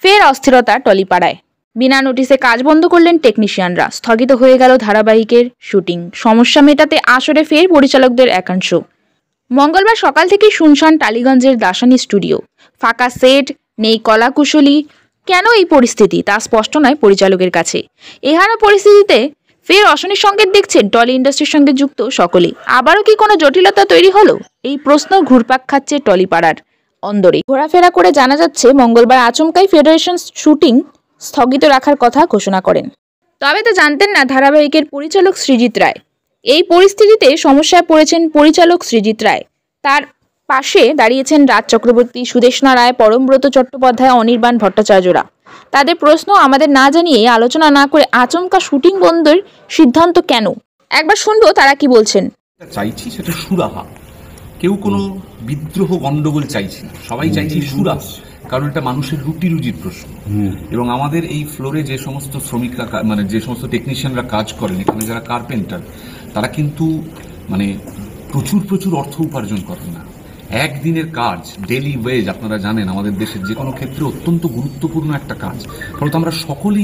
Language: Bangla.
ফের অস্থিরতা টলিপাড়ায়। বিনা নোটিশে কাজ বন্ধ করলেন টেকনিশিয়ানরা, স্থগিত হয়ে গেল ধারাবাহিকের শুটিং। সমস্যা মেটাতে আসরে ফের পরিচালকদের একাংশ। মঙ্গলবার সকাল থেকেই শুনশান টালিগঞ্জের দাসানি স্টুডিও। ফাঁকা সেট, নেই কলাকুশলী। কেন এই পরিস্থিতি তা স্পষ্ট নয় পরিচালকের কাছে। এহারা পরিস্থিতিতে ফের অশনির সংকেত দেখছেন টলি ইন্ডাস্ট্রির সঙ্গে যুক্ত সকলেই। আবারও কি কোনো জটিলতা তৈরি হলো? এই প্রশ্ন ঘুরপাক খাচ্ছে টলিপাড়ার অন্দরে। ঘোরাফেরা করে জানা যাচ্ছে, মঙ্গলবার আচমকাই ফেডারেশন শুটিং স্থগিত রাখার কথা ঘোষণা করেন। তবে তা জানতেন না ধারাবাহিকের পরিচালক সৃজিত রায়। এই পরিস্থিতিতে সমস্যায় পড়েছেন পরিচালক সৃজিত রায়। তার পাশে দাঁড়িয়েছেন রাজ চক্রবর্তী, সুদেষ্ণা রায়, পরমব্রত চট্টোপাধ্যায়, অনির্বাণ ভট্টাচার্যরা। তাদের প্রশ্ন, আমাদের না জানিয়ে, আলোচনা না করে আচমকা শুটিং বন্ধের সিদ্ধান্ত কেন? একবার শুনবো তারা কি বলছেন। চাইছি সেটা সুরাহা। কেউ কোনো বিদ্রোহ গন্ডগোল চাইছি না, সবাই চাইছি সুরাহা। কারণ এটা মানুষের রুটি রুজির প্রশ্ন। এবং আমাদের এই ফ্লোরে যে সমস্ত শ্রমিকরা, মানে যে সমস্ত টেকনিশিয়ানরা কাজ করেন, এখানে যারা কার্পেন্টার, তারা কিন্তু মানে প্রচুর অর্থ উপার্জন করেন না। একদিনের কাজ, ডেলি ওয়েজ, আপনারা জানেন আমাদের দেশের যে কোনো ক্ষেত্রে অত্যন্ত গুরুত্বপূর্ণ একটা কাজ। ফলত আমরা সকলেই